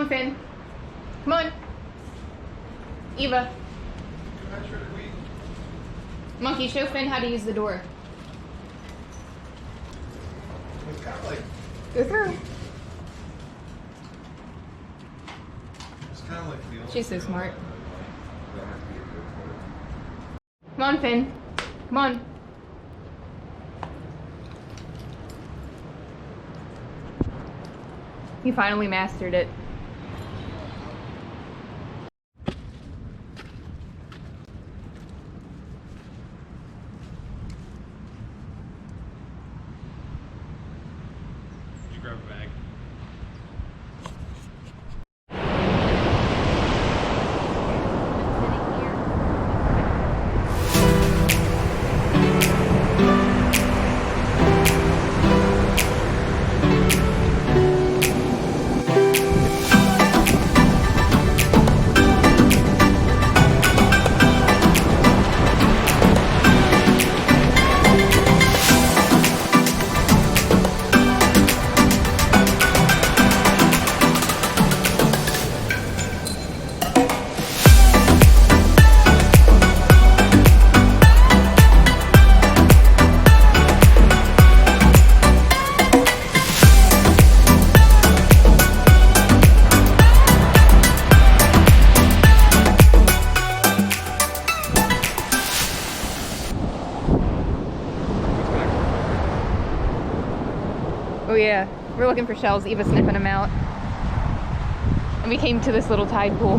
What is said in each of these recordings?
on, Finn. Come on. Eva. Monkey, show Finn how to use the door. It's kind of like... Go through. It's kind of like the... She's so smart. Come on, Finn. Come on. He finally mastered it. Did you grab a bag? Oh yeah, we're looking for shells. Eva's sniffing them out. And we came to this little tide pool.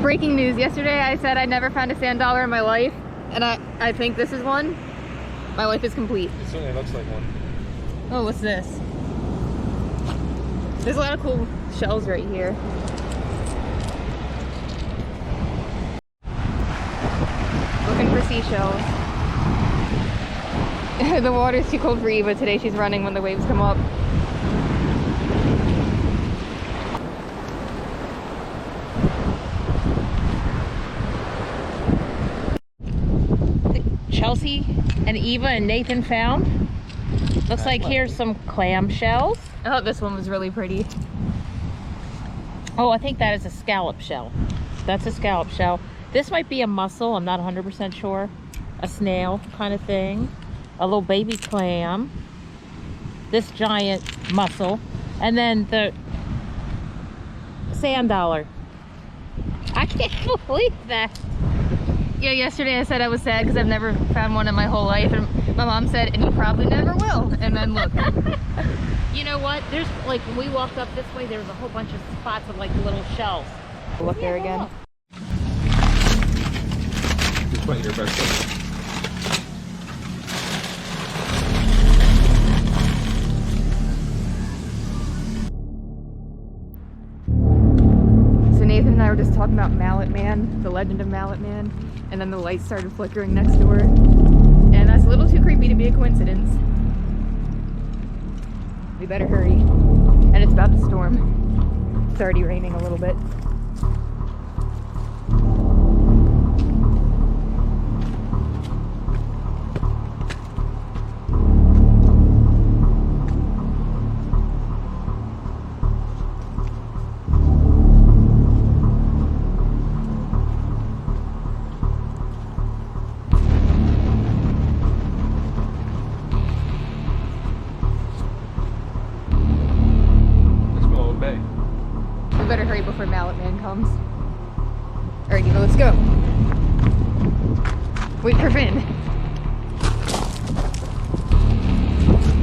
Breaking news, yesterday I said I never found a sand dollar in my life, and I think this is one. My life is complete. It certainly looks like one. Oh, what's this? There's a lot of cool shells right here. Looking for seashells. The water's too cold for Eva today. She's running when the waves come up. Chelsea and Eva and Nathan found. Looks like here's some clam shells. I thought this one was really pretty. Oh, I think that is a scallop shell. That's a scallop shell. This might be a mussel, I'm not 100% sure. A snail kind of thing. A little baby clam. This giant mussel. And then the sand dollar. I can't believe that. Yeah, yesterday I said I was sad because I've never found one in my whole life. And my mom said, and you probably never will. And then look. You know what? There's like, when we walked up this way, there was a whole bunch of spots of like little shells. Look there again. Look. Just put your best foot. So Nathan and I were just talking about Mallet Man, the legend of Mallet Man, and then the lights started flickering next door. And that's a little too creepy to be a coincidence. We better hurry. And it's about to storm. It's already raining a little bit. We better hurry before Mallet Man comes. Alright, Eva, let's go. Wait for Finn.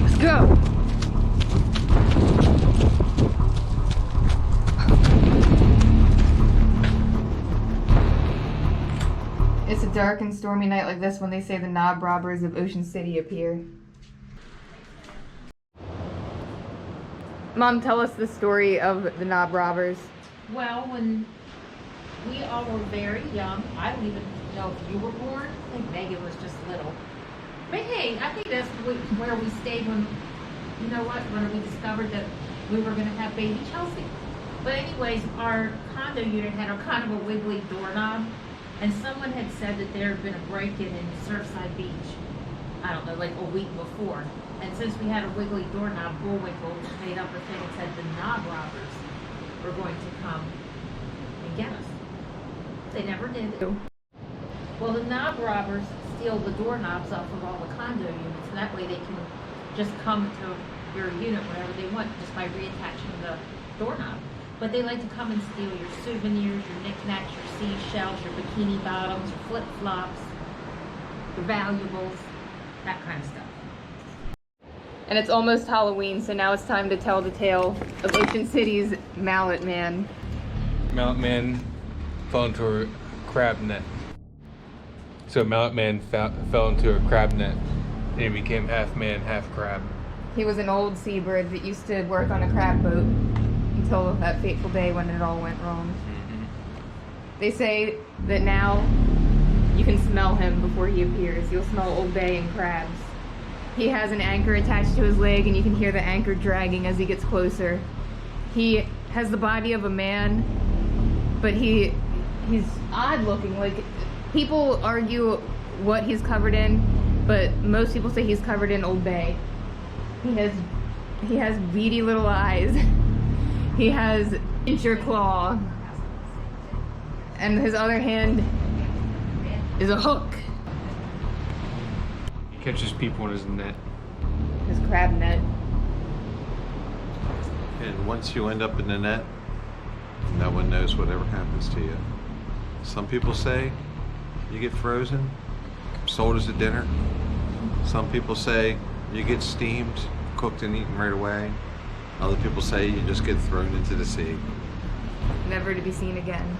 Let's go. It's a dark and stormy night like this when they say the knob robbers of Ocean City appear. Mom, tell us the story of the knob robbers. Well, when we all were very young, I don't even know if you were born. I think Megan was just little. But hey, I think that's where we stayed when, you know what, when we discovered that we were going to have baby Chelsea. But anyways, our condo unit had a kind of a wiggly doorknob, and someone had said that there had been a break-in Surfside Beach. I don't know, like a week before. And since we had a wiggly doorknob, Bullwinkle made up a thing and said the knob robbers were going to come and get us. They never did. Well, the knob robbers steal the doorknobs off of all the condo units, and that way they can just come to your unit whenever they want, just by reattaching the doorknob. But they like to come and steal your souvenirs, your knickknacks, your seashells, your bikini bottoms, your flip-flops, your valuables, that kind of stuff. And it's almost Halloween, so now it's time to tell the tale of Ocean City's Mallet Man. Mallet Man fell into a crab net. So Mallet Man fell into a crab net, and he became half man, half crab. He was an old seabird that used to work on a crab boat until that fateful day when it all went wrong. Mm-hmm. They say that now you can smell him before he appears. You'll smell Old Bay and crabs. He has an anchor attached to his leg, and you can hear the anchor dragging as he gets closer. He has the body of a man, but he's odd looking. Like, people argue what he's covered in, but most people say he's covered in Old Bay. He has beady little eyes. He has incher claw, and his other hand is a hook. He catches people in his net. His crab net. And once you end up in the net, no one knows whatever happens to you. Some people say you get frozen, sold as a dinner. Some people say you get steamed, cooked and eaten right away. Other people say you just get thrown into the sea. Never to be seen again.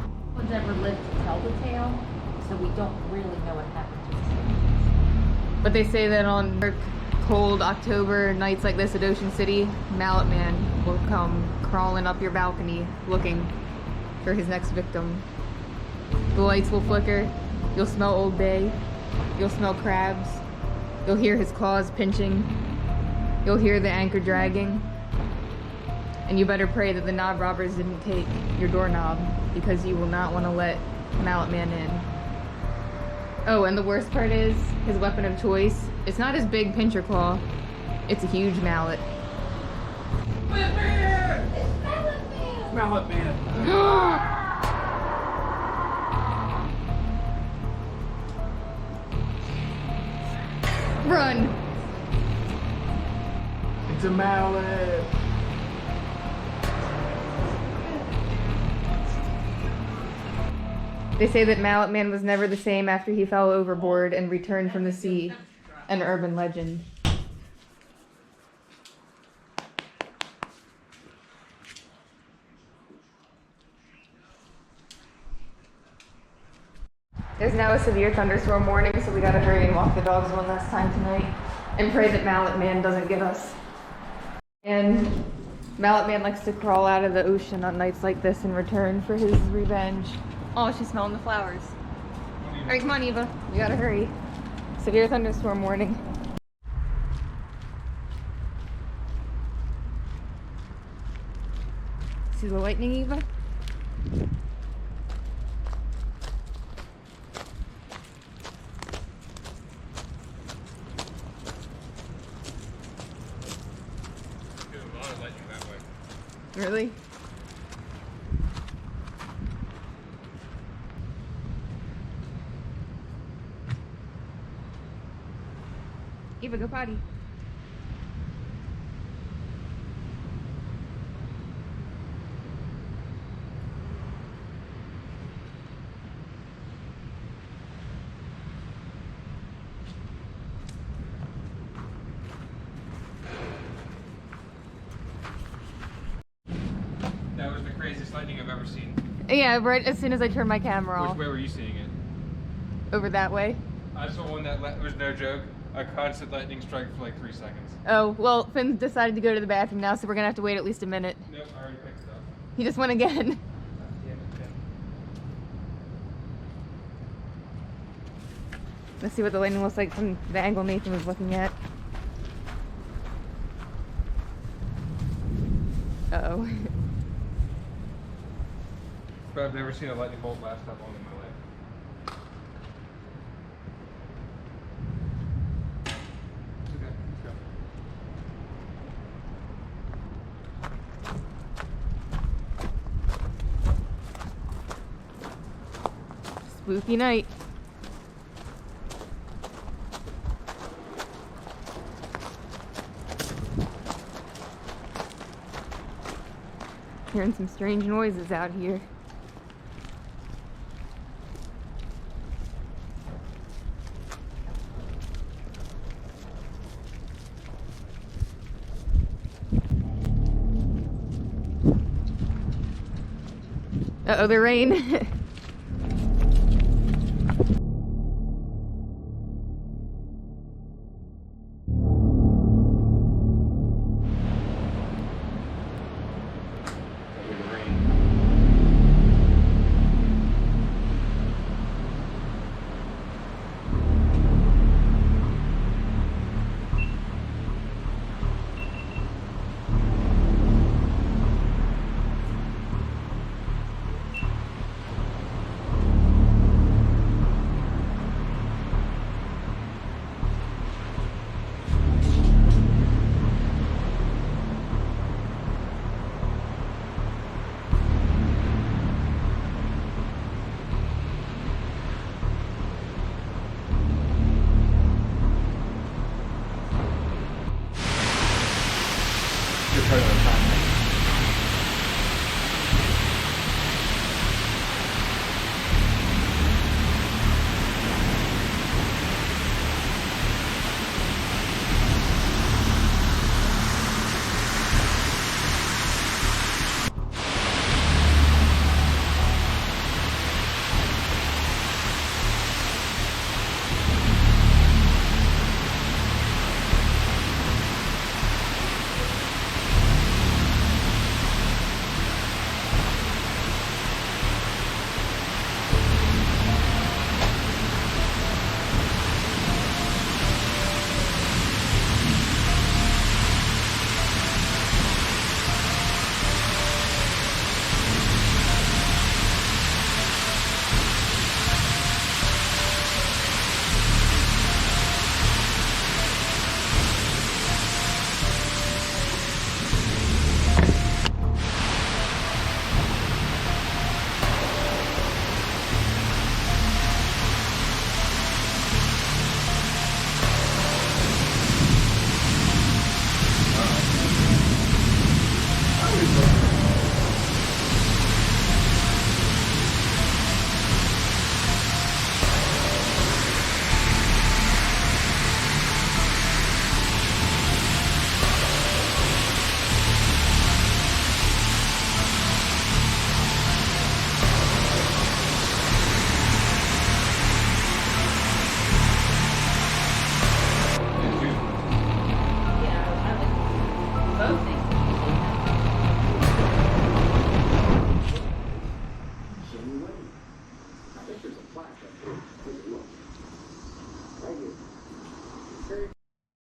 No one's ever lived to tell the tale, so we don't really know what happened to us. But they say that on dark, cold October nights like this at Ocean City, Mallet Man will come crawling up your balcony looking for his next victim. The lights will flicker, you'll smell Old Bay, you'll smell crabs, you'll hear his claws pinching, you'll hear the anchor dragging, and you better pray that the knob robbers didn't take your doorknob, because you will not want to let Mallet Man in. Oh, and the worst part is, his weapon of choice, it's not his big pincher claw, it's a huge mallet. Mallet Man! Run! It's a mallet! They say that Mallet Man was never the same after he fell overboard and returned from the sea, an urban legend. There's now a severe thunderstorm warning, so we gotta hurry and walk the dogs one last time tonight and pray that Mallet Man doesn't get us. And Mallet Man likes to crawl out of the ocean on nights like this in return for his revenge. Oh, she's smelling the flowers. All right, come on, Eva. We gotta hurry. Severe thunderstorm warning. See the lightning, Eva? Really? Eva, go potty. That was the craziest lightning I've ever seen. Yeah, right as soon as I turned my camera off. Which way were you seeing it? Over that way. I saw one that was no joke. A constant lightning strike for like 3 seconds. Oh, well, Finn decided to go to the bathroom now, so we're gonna have to wait at least a minute. Nope, I already picked it up. He just went again. Damn it, Tim. Let's see what the lightning looks like from the angle Nathan was looking at. Uh-oh. But I've never seen a lightning bolt last that long in my life. spooky night. Hearing some strange noises out here. Uh-oh, the rain.